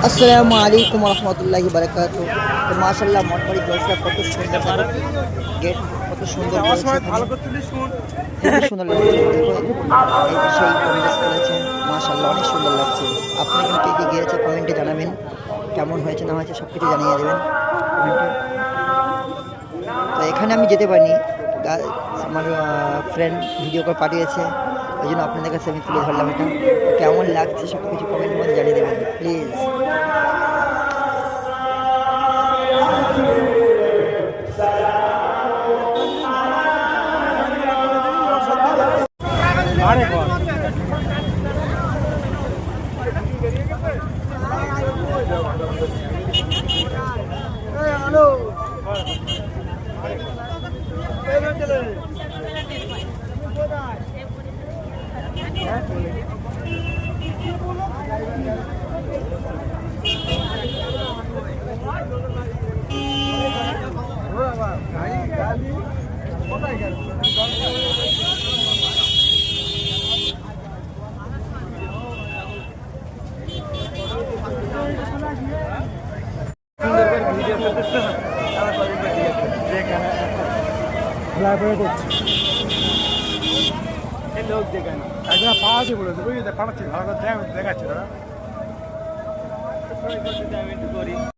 আসসালামু আলাইকুম রহমতুল্লাহি বারাকাতু। তো মাশাআল্লাহ মঠবাড়ি জলসা কত সুন্দর, গেট কত সুন্দর করেছে, খুবই সুন্দর লাগছে। দেখুন এই যে সেই পরিবেশ করেছে, মাশাআল্লাহ অনেক সুন্দর লাগছে। আপনি এখানে কে কে গিয়েছে কমেন্টে জানাবেন, কেমন হয়েছে না হয়েছে সব কিছু জানিয়ে দেবেন কমেন্টে। তো এখানে আমি যেতে পারিনি, আমার ফ্রেন্ড ভিডিও করে পাঠিয়েছে, ওই জন্য আপনাদের কাছে আমি তুলে ধরলাম এটা। কেমন লাগছে সব কিছু কমেন্টের মধ্যে জানিয়ে দেবেন প্লিজ। লোক দেখে না একজন পাওয়াতে বলেছে বুঝলি পাঠাচ্ছি ভালো করে দেখাচ্ছে তারা